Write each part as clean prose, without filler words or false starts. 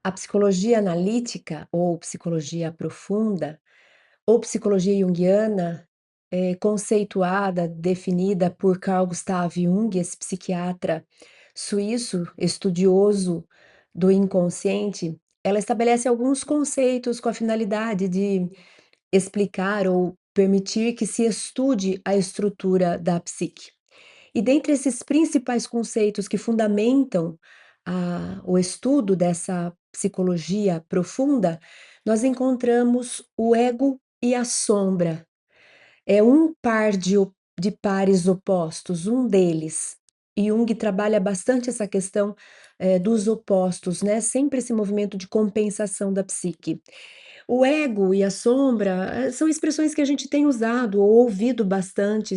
A psicologia analítica ou psicologia profunda, ou psicologia junguiana, é conceituada, definida por Carl Gustav Jung, esse psiquiatra suíço, estudioso do inconsciente. Ela estabelece alguns conceitos com a finalidade de explicar ou permitir que se estude a estrutura da psique. E dentre esses principais conceitos que fundamentam o estudo dessa psicologia profunda, nós encontramos o ego e a sombra. É um par de pares opostos, um deles. E Jung trabalha bastante essa questão dos opostos, né? Sempre esse movimento de compensação da psique. O ego e a sombra, são expressões que a gente tem usado ou ouvido bastante,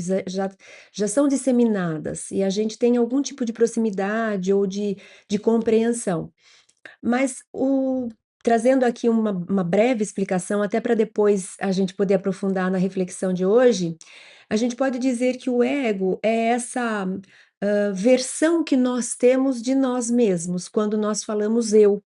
já são disseminadas e a gente tem algum tipo de proximidade ou de compreensão. Mas trazendo aqui uma breve explicação, até para depois a gente poder aprofundar na reflexão de hoje, a gente pode dizer que o ego é essa, versão que nós temos de nós mesmos, quando nós falamos "eu".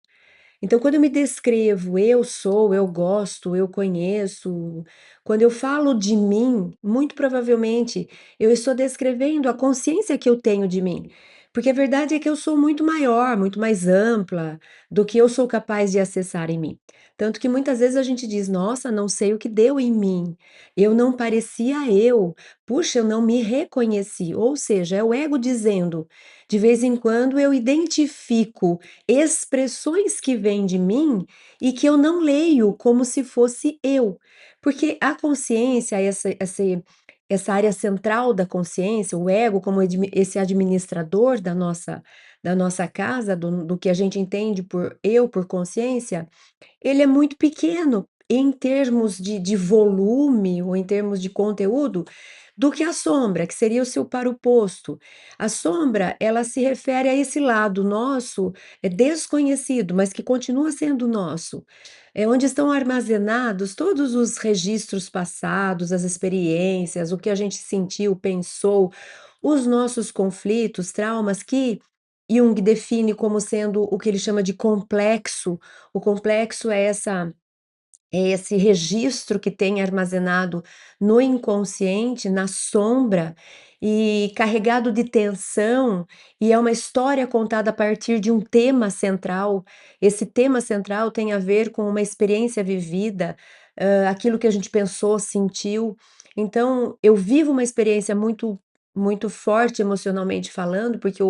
Então, quando eu me descrevo, eu sou, eu gosto, eu conheço, quando eu falo de mim, muito provavelmente eu estou descrevendo a consciência que eu tenho de mim. Porque a verdade é que eu sou muito maior, muito mais ampla do que eu sou capaz de acessar em mim. Tanto que muitas vezes a gente diz: Nossa, não sei o que deu em mim, eu não parecia eu, puxa, eu não me reconheci. Ou seja, é o ego dizendo, de vez em quando eu identifico expressões que vêm de mim e que eu não leio como se fosse eu. Porque a consciência, essa área central da consciência, o ego, como esse administrador da nossa casa, do que a gente entende por eu, por consciência, ele é muito pequeno em termos de volume ou em termos de conteúdo do que a sombra, que seria o seu par oposto. A sombra, ela se refere a esse lado nosso, desconhecido, mas que continua sendo nosso. É onde estão armazenados todos os registros passados, as experiências, o que a gente sentiu, pensou, os nossos conflitos, traumas que Jung define como sendo o que ele chama de complexo. O complexo é esse registro que tem armazenado no inconsciente, na sombra, e carregado de tensão, e é uma história contada a partir de um tema central. Esse tema central tem a ver com uma experiência vivida, aquilo que a gente pensou, sentiu. Então, eu vivo uma experiência muito forte emocionalmente falando, porque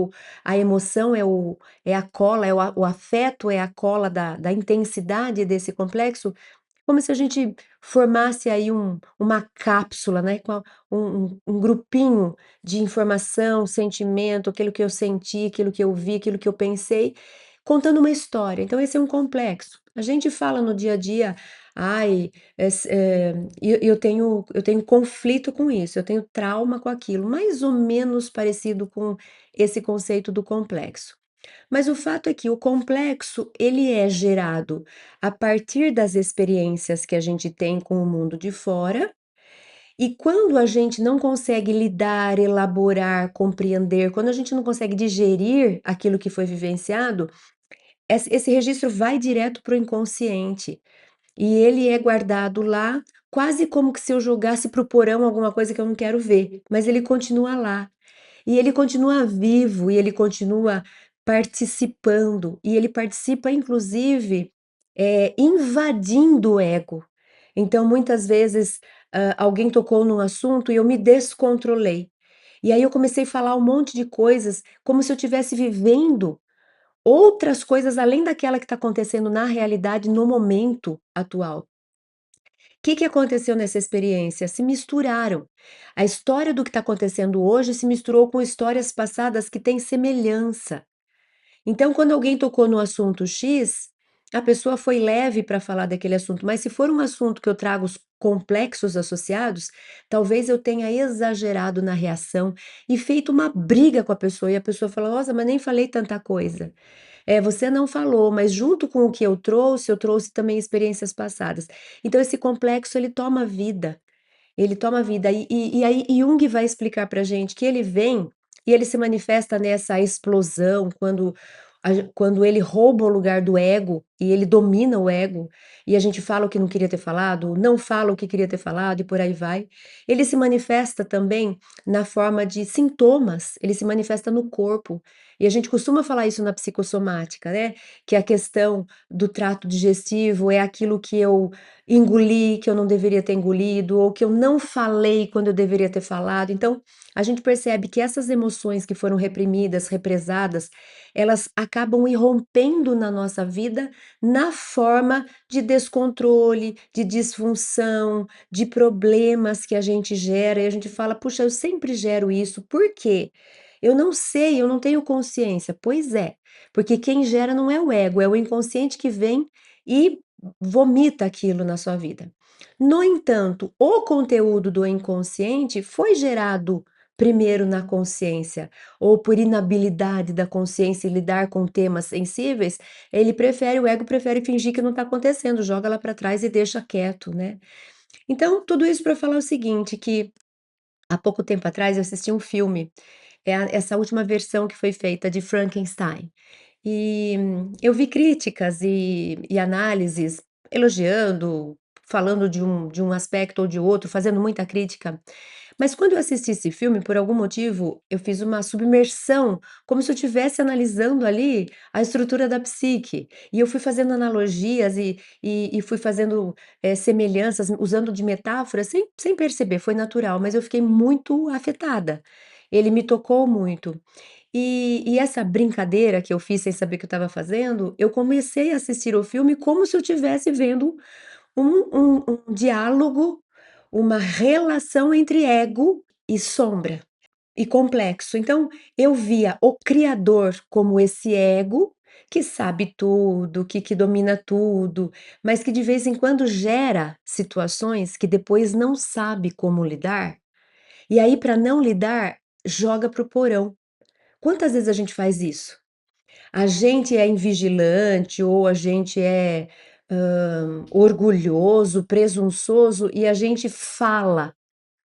a emoção é a cola, o afeto é a cola da intensidade desse complexo, como se a gente formasse aí uma cápsula, né, com um grupinho de informação, sentimento, aquilo que eu senti, aquilo que eu vi, aquilo que eu pensei, contando uma história. Então esse é um complexo. A gente fala no dia a dia: "Ai, eu tenho conflito com isso, eu tenho trauma com aquilo", mais ou menos parecido com esse conceito do complexo. Mas o fato é que o complexo, ele é gerado a partir das experiências que a gente tem com o mundo de fora, e quando a gente não consegue lidar, elaborar, compreender, quando a gente não consegue digerir aquilo que foi vivenciado, esse registro vai direto para o inconsciente, e ele é guardado lá, quase como que se eu jogasse para o porão alguma coisa que eu não quero ver, mas ele continua lá. E ele continua vivo, e ele continua participando, e ele participa inclusive, invadindo o ego. Então muitas vezes, alguém tocou num assunto e eu me descontrolei. E aí eu comecei a falar um monte de coisas, como se eu estivesse vivendo outras coisas além daquela que está acontecendo na realidade, no momento atual. Que aconteceu nessa experiência? Se misturaram. A história do que está acontecendo hoje se misturou com histórias passadas que têm semelhança. Então, quando alguém tocou no assunto X, a pessoa foi leve para falar daquele assunto, mas se for um assunto que eu trago os complexos associados, talvez eu tenha exagerado na reação e feito uma briga com a pessoa, e a pessoa fala: "Nossa, mas nem falei tanta coisa". É, você não falou, mas junto com o que eu trouxe também experiências passadas. Então esse complexo ele toma vida. E aí Jung vai explicar pra gente que ele vem e ele se manifesta nessa explosão quando ele rouba o lugar do ego e ele domina o ego, e a gente fala o que não queria ter falado, não fala o que queria ter falado e por aí vai. Ele se manifesta também na forma de sintomas, ele se manifesta no corpo. E a gente costuma falar isso na psicossomática, né? Que a questão do trato digestivo é aquilo que eu engoli, que eu não deveria ter engolido, ou que eu não falei quando eu deveria ter falado. Então, a gente percebe que essas emoções que foram reprimidas, represadas, elas acabam irrompendo na nossa vida na forma de descontrole, de disfunção, de problemas que a gente gera, e a gente fala: "Puxa, eu sempre gero isso, por quê? Eu não sei, eu não tenho consciência". Pois é, porque quem gera não é o ego, é o inconsciente que vem e vomita aquilo na sua vida. No entanto, o conteúdo do inconsciente foi gerado primeiro na consciência, ou por inabilidade da consciência em lidar com temas sensíveis, o ego prefere fingir que não está acontecendo, joga lá para trás e deixa quieto, né. Então, tudo isso para falar o seguinte, que há pouco tempo atrás eu assisti um filme, essa última versão que foi feita de Frankenstein. E eu vi críticas e análises elogiando, falando de um aspecto ou de outro, fazendo muita crítica. Mas quando eu assisti esse filme, por algum motivo, eu fiz uma submersão, como se eu estivesse analisando ali a estrutura da psique. E eu fui fazendo analogias e fui fazendo, semelhanças, usando de metáforas sem perceber, foi natural, mas eu fiquei muito afetada. Ele me tocou muito. E essa brincadeira que eu fiz sem saber que eu estava fazendo, eu comecei a assistir o filme como se eu estivesse vendo um diálogo, uma relação entre ego e sombra, e complexo. Então, eu via o criador como esse ego, que sabe tudo, que domina tudo, mas que de vez em quando gera situações que depois não sabe como lidar, e aí para não lidar, joga para o porão. Quantas vezes a gente faz isso? A gente é invigilante ou a gente é, orgulhoso, presunçoso e a gente fala,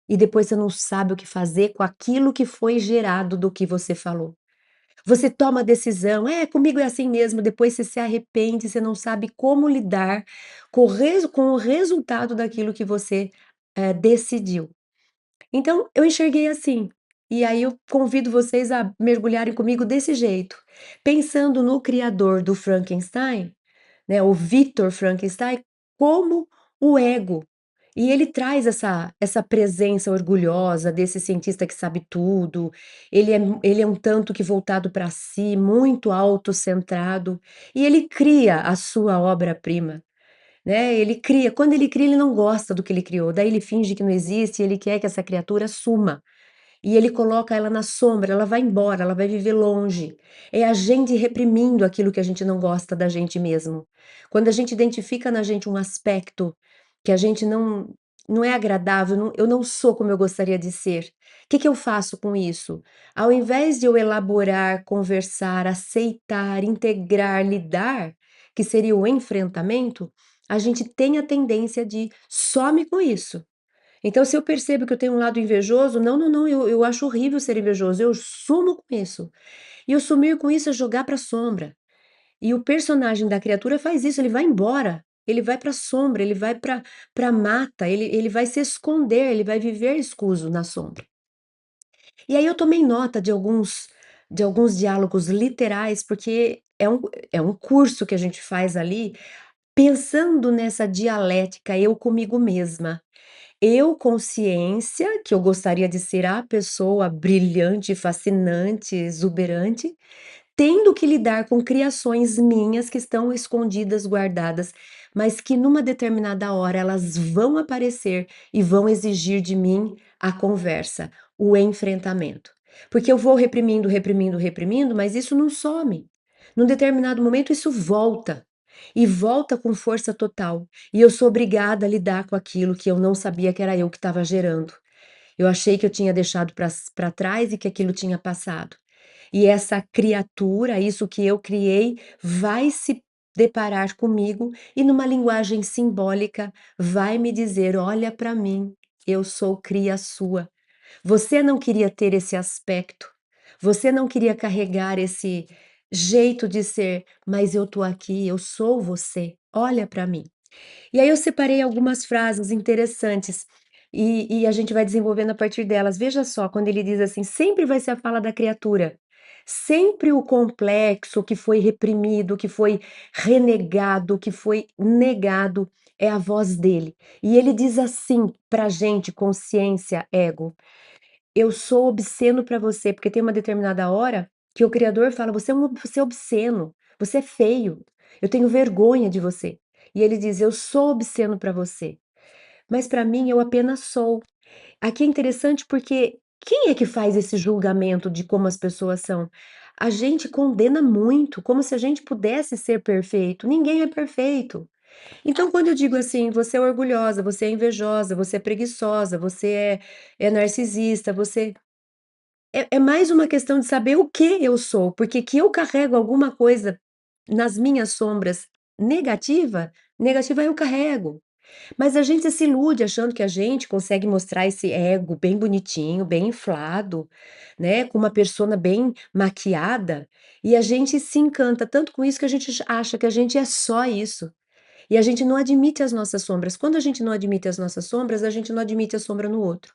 e depois você não sabe o que fazer com aquilo que foi gerado do que você falou. Você toma a decisão: "É, comigo é assim mesmo", depois você se arrepende, você não sabe como lidar com o resultado daquilo que você, decidiu. Então, eu enxerguei assim. E aí eu convido vocês a mergulharem comigo desse jeito, pensando no criador do Frankenstein, né, o Victor Frankenstein, como o ego. E ele traz essa presença orgulhosa desse cientista que sabe tudo, ele é um tanto que voltado para si, muito autocentrado, e ele cria a sua obra-prima. Né, ele cria, quando ele cria, ele não gosta do que ele criou, daí ele finge que não existe e ele quer que essa criatura suma. E ele coloca ela na sombra, ela vai embora, ela vai viver longe. É a gente reprimindo aquilo que a gente não gosta da gente mesmo. Quando a gente identifica na gente um aspecto que a gente não é agradável, eu não sou como eu gostaria de ser. O que que eu faço com isso? Ao invés de eu elaborar, conversar, aceitar, integrar, lidar, que seria o enfrentamento, a gente tem a tendência de some com isso. Então, se eu percebo que eu tenho um lado invejoso, não, não, não, eu acho horrível ser invejoso, eu sumo com isso. E o sumir com isso é jogar para a sombra. E o personagem da criatura faz isso, ele vai embora, ele vai para a sombra, ele vai para a mata, ele vai se esconder, ele vai viver escuso na sombra. E aí eu tomei nota de alguns diálogos literais, porque é um curso que a gente faz ali, pensando nessa dialética eu comigo mesma. Eu, consciência, que eu gostaria de ser a pessoa brilhante, fascinante, exuberante, tendo que lidar com criações minhas que estão escondidas, guardadas, mas que numa determinada hora elas vão aparecer e vão exigir de mim a conversa, o enfrentamento. Porque eu vou reprimindo, reprimindo, reprimindo, mas isso não some. Num determinado momento isso volta, e volta com força total, e eu sou obrigada a lidar com aquilo que eu não sabia que era eu que estava gerando. Eu achei que eu tinha deixado para trás e que aquilo tinha passado. E essa criatura, isso que eu criei, vai se deparar comigo e numa linguagem simbólica vai me dizer: "Olha para mim, eu sou cria sua. Você não queria ter esse aspecto, você não queria carregar jeito de ser, mas eu tô aqui, eu sou você, olha para mim. E aí eu separei algumas frases interessantes, e a gente vai desenvolvendo a partir delas. Veja só, quando ele diz assim: "Sempre vai ser a fala da criatura, sempre o complexo que foi reprimido, que foi renegado, que foi negado, é a voz dele". E ele diz assim pra gente, consciência, ego: "Eu sou obsceno pra você", porque tem uma determinada hora que o criador fala: Você é obsceno, você é feio, eu tenho vergonha de você". E ele diz: "Eu sou obsceno pra você, mas pra mim eu apenas sou". Aqui é interessante porque quem é que faz esse julgamento de como as pessoas são? A gente condena muito, como se a gente pudesse ser perfeito. Ninguém é perfeito. Então, quando eu digo assim: "Você é orgulhosa, você é invejosa, você é preguiçosa, você é narcisista, você", é mais uma questão de saber o que eu sou, porque que eu carrego alguma coisa nas minhas sombras negativa eu carrego. Mas a gente se ilude achando que a gente consegue mostrar esse ego bem bonitinho, bem inflado, né, com uma persona bem maquiada, e a gente se encanta tanto com isso que a gente acha que a gente é só isso. E a gente não admite as nossas sombras. Quando a gente não admite as nossas sombras, a gente não admite a sombra no outro.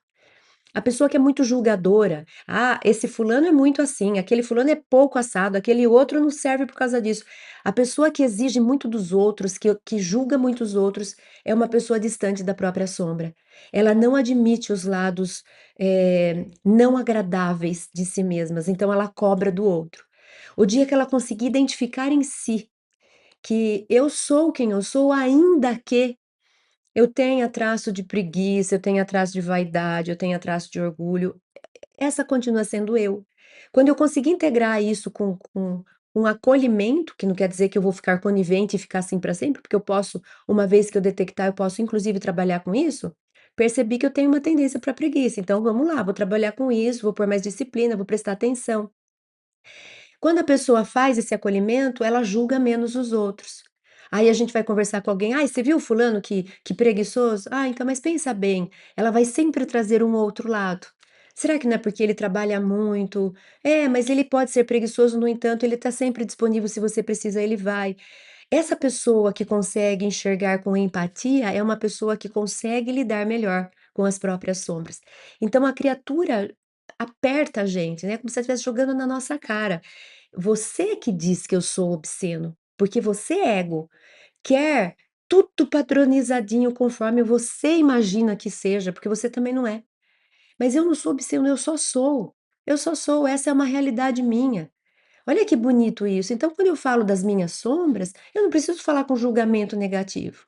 A pessoa que é muito julgadora: "Ah, esse fulano é muito assim, aquele fulano é pouco assado, aquele outro não serve por causa disso". A pessoa que exige muito dos outros, que julga muito os outros, é uma pessoa distante da própria sombra. Ela não admite os lados, não agradáveis de si mesmas, então ela cobra do outro. O dia que ela conseguir identificar em si que eu sou quem eu sou, ainda que eu tenha traço de preguiça, eu tenha traço de vaidade, eu tenha traço de orgulho, essa continua sendo eu. Quando eu conseguir integrar isso com um acolhimento, que não quer dizer que eu vou ficar conivente e ficar assim para sempre, porque eu posso, uma vez que eu detectar, eu posso inclusive trabalhar com isso, percebi que eu tenho uma tendência para preguiça, então vamos lá, vou trabalhar com isso, vou pôr mais disciplina, vou prestar atenção. Quando a pessoa faz esse acolhimento, ela julga menos os outros. Aí a gente vai conversar com alguém: "Ai, você viu fulano que preguiçoso? Ah, então, mas pensa bem, ela vai sempre trazer um outro lado. Será que não é porque ele trabalha muito? É, mas ele pode ser preguiçoso, no entanto, ele está sempre disponível, se você precisa, ele vai". Essa pessoa que consegue enxergar com empatia é uma pessoa que consegue lidar melhor com as próprias sombras. Então a criatura aperta a gente, né, como se estivesse jogando na nossa cara. Você que diz que eu sou obsceno, porque você, ego, quer tudo padronizadinho conforme você imagina que seja, porque você também não é. Mas eu não sou obsceno, eu só sou. Eu só sou, essa é uma realidade minha. Olha que bonito isso. Então, quando eu falo das minhas sombras, eu não preciso falar com julgamento negativo.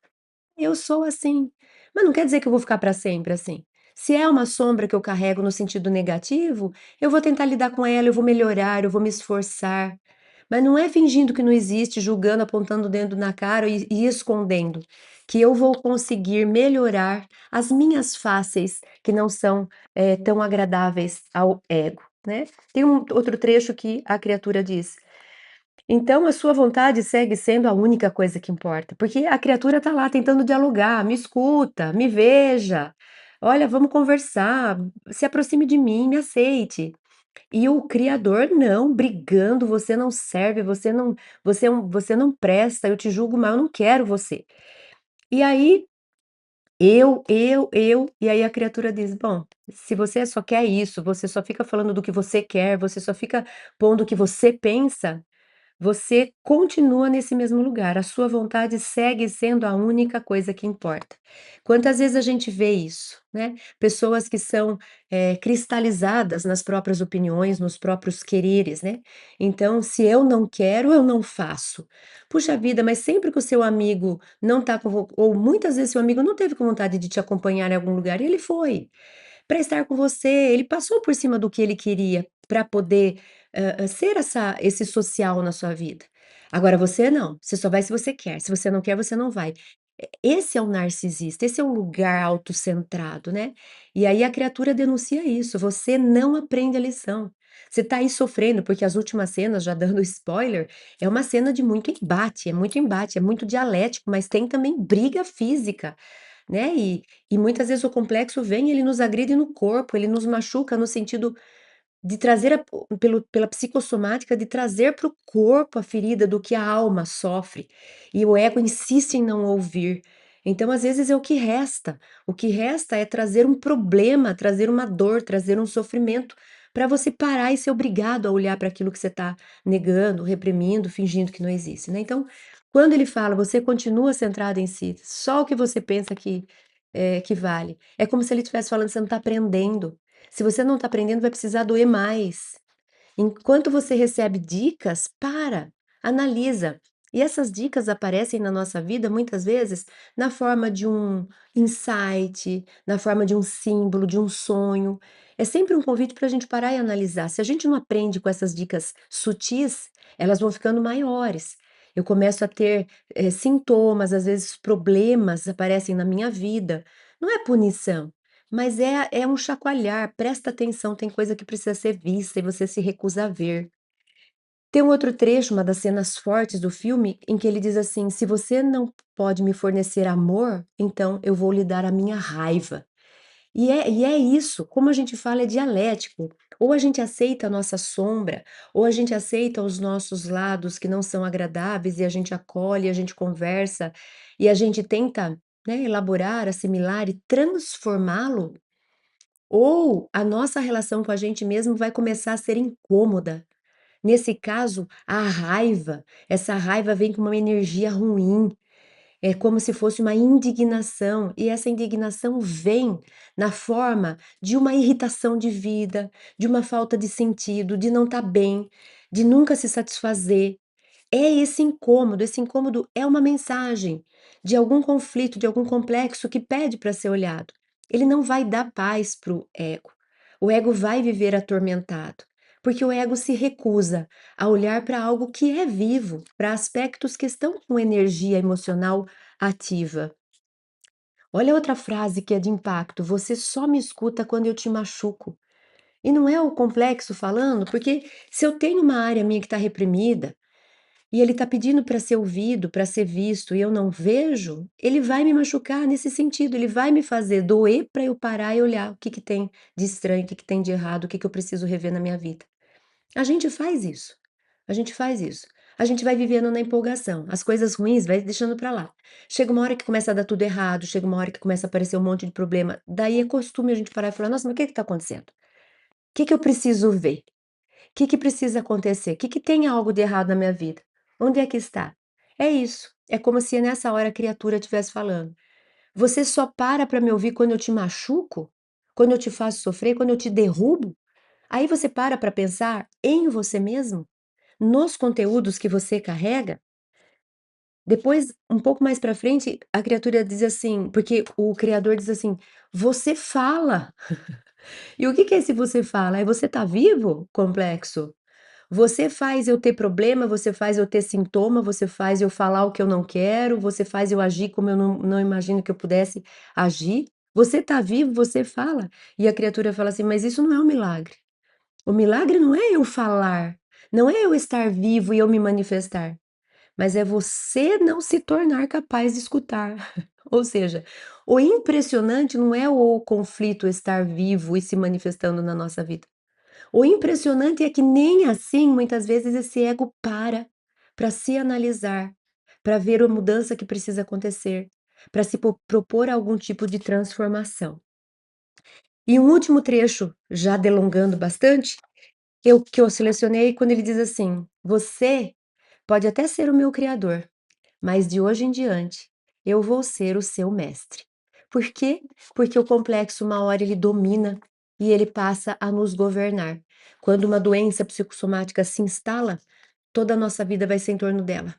Eu sou assim, mas não quer dizer que eu vou ficar para sempre assim. Se é uma sombra que eu carrego no sentido negativo, eu vou tentar lidar com ela, eu vou melhorar, eu vou me esforçar. Mas não é fingindo que não existe, julgando, apontando o dedo na cara e escondendo, que eu vou conseguir melhorar as minhas faces, que não são, tão agradáveis ao ego, né. Tem um outro trecho que a criatura diz: "Então a sua vontade segue sendo a única coisa que importa", porque a criatura está lá tentando dialogar: "Me escuta, me veja, olha, vamos conversar, se aproxime de mim, me aceite". E o criador não, brigando: "Você não serve, você não presta, eu te julgo mal, eu não quero você". E aí, e aí a criatura diz: "Bom, se você só quer isso, você só fica falando do que você quer, você só fica pondo o que você pensa, você continua nesse mesmo lugar, a sua vontade segue sendo a única coisa que importa". Quantas vezes a gente vê isso, né, pessoas que são, cristalizadas nas próprias opiniões, nos próprios quereres, né. Então, se eu não quero, eu não faço. Puxa vida, mas sempre que o seu amigo não está com vo ou muitas vezes seu amigo não teve com vontade de te acompanhar em algum lugar e ele foi. Para estar com você, ele passou por cima do que ele queria para poder, ser esse social na sua vida. Agora você não, você só vai se você quer, se você não quer, você não vai. Esse é o narcisista, esse é o lugar autocentrado, né. E aí a criatura denuncia isso, você não aprende a lição. Você está aí sofrendo, porque as últimas cenas, já dando spoiler, é uma cena de muito embate, é muito dialético, mas tem também briga física. Né, e muitas vezes o complexo vem, ele nos agride no corpo, ele nos machuca no sentido de trazer pela psicossomática, de trazer para o corpo a ferida do que a alma sofre, e o ego insiste em não ouvir. Então, às vezes, é o que resta é trazer um problema, trazer uma dor, trazer um sofrimento, para você parar e ser obrigado a olhar para aquilo que você está negando, reprimindo, fingindo que não existe, né. Então, quando ele fala: "Você continua centrado em si, só o que você pensa que vale", é como se ele estivesse falando: "Você não está aprendendo". Se você não está aprendendo, vai precisar doer mais. Enquanto você recebe dicas, para, analisa. E essas dicas aparecem na nossa vida, muitas vezes, na forma de um insight, na forma de um símbolo, de um sonho. É sempre um convite para a gente parar e analisar. Se a gente não aprende com essas dicas sutis, elas vão ficando maiores. Eu começo a ter sintomas, às vezes problemas aparecem na minha vida. Não é punição, mas é um chacoalhar, presta atenção, tem coisa que precisa ser vista e você se recusa a ver. Tem um outro trecho, uma das cenas fortes do filme, em que ele diz assim: "Se você não pode me fornecer amor, então eu vou lhe dar a minha raiva". E é isso, como a gente fala, é dialético. Ou a gente aceita a nossa sombra, ou a gente aceita os nossos lados que não são agradáveis e a gente acolhe, a gente conversa e a gente tenta, né, elaborar, assimilar e transformá-lo, ou a nossa relação com a gente mesmo vai começar a ser incômoda. Nesse caso, a raiva, essa raiva vem com uma energia ruim, é como se fosse uma indignação, e essa indignação vem na forma de uma irritação de vida, de uma falta de sentido, de não estar bem, de nunca se satisfazer. É esse incômodo é uma mensagem de algum conflito, de algum complexo que pede para ser olhado. Ele não vai dar paz para o ego. O ego vai viver atormentado, porque o ego se recusa a olhar para algo que é vivo, para aspectos que estão com energia emocional ativa. Olha outra frase que é de impacto: "Você só me escuta quando eu te machuco". E não é o complexo falando, porque se eu tenho uma área minha que está reprimida, e ele está pedindo para ser ouvido, para ser visto, e eu não vejo, ele vai me machucar nesse sentido, ele vai me fazer doer para eu parar e olhar o que que tem de estranho, o que que tem de errado, o que que eu preciso rever na minha vida. A gente faz isso, a gente faz isso. A gente vai vivendo na empolgação, as coisas ruins vai deixando para lá. Chega uma hora que começa a dar tudo errado, chega uma hora que começa a aparecer um monte de problema, daí é costume a gente parar e falar: "Nossa, mas o que que está acontecendo? O que que eu preciso ver? Que precisa acontecer? Que tem algo de errado na minha vida? Onde é que está?". É isso, é como se nessa hora a criatura estivesse falando: "Você só para me ouvir quando eu te machuco? Quando eu te faço sofrer? Quando eu te derrubo? Aí você para pensar em você mesmo? Nos conteúdos que você carrega?". Depois, um pouco mais pra frente, a criatura diz assim, porque o criador diz assim: "Você fala". E o que que é esse "você fala"? É: "Você tá vivo, complexo? Você faz eu ter problema, você faz eu ter sintoma, você faz eu falar o que eu não quero, você faz eu agir como eu não imagino que eu pudesse agir. Você tá vivo, você fala". E a criatura fala assim: "Mas isso não é um milagre. O milagre não é eu falar, não é eu estar vivo e eu me manifestar, mas é você não se tornar capaz de escutar". Ou seja, o impressionante não é o conflito estar vivo e se manifestando na nossa vida. O impressionante é que nem assim, muitas vezes, esse ego para se analisar, para ver a mudança que precisa acontecer, para se propor algum tipo de transformação. E um último trecho, já delongando bastante, que eu selecionei quando ele diz assim: "Você pode até ser o meu criador, mas de hoje em diante eu vou ser o seu mestre". Por quê? Porque o complexo uma hora ele domina e ele passa a nos governar. Quando uma doença psicossomática se instala, toda a nossa vida vai ser em torno dela.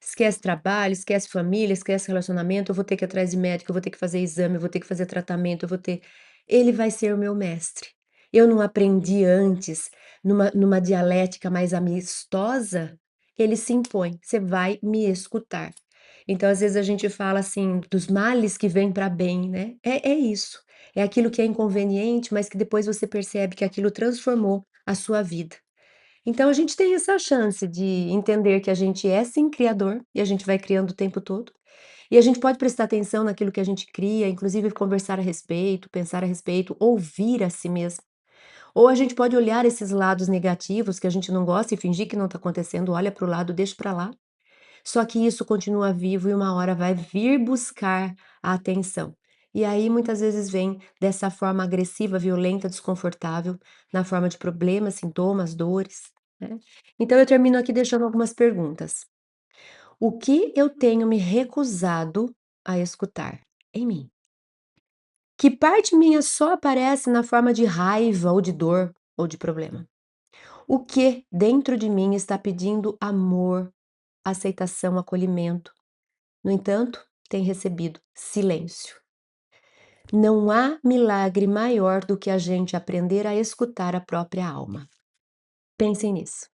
Esquece trabalho, esquece família, esquece relacionamento, eu vou ter que ir atrás de médico, eu vou ter que fazer exame, eu vou ter que fazer tratamento, eu vou ter ele vai ser o meu mestre. Eu não aprendi antes, numa dialética mais amistosa, ele se impõe: "Você vai me escutar". Então, às vezes, a gente fala, assim, dos males que vêm para bem, né, é isso, é aquilo que é inconveniente, mas que depois você percebe que aquilo transformou a sua vida. Então a gente tem essa chance de entender que a gente é sim criador, e a gente vai criando o tempo todo, e a gente pode prestar atenção naquilo que a gente cria, inclusive conversar a respeito, pensar a respeito, ouvir a si mesmo. Ou a gente pode olhar esses lados negativos que a gente não gosta e fingir que não está acontecendo, olha para o lado, deixa para lá. Só que isso continua vivo e uma hora vai vir buscar a atenção. E aí muitas vezes vem dessa forma agressiva, violenta, desconfortável, na forma de problemas, sintomas, dores, né. Então eu termino aqui deixando algumas perguntas. O que eu tenho me recusado a escutar em mim? Que parte minha só aparece na forma de raiva ou de dor ou de problema? O que dentro de mim está pedindo amor, aceitação, acolhimento? No entanto, tem recebido silêncio. Não há milagre maior do que a gente aprender a escutar a própria alma. Pensem nisso.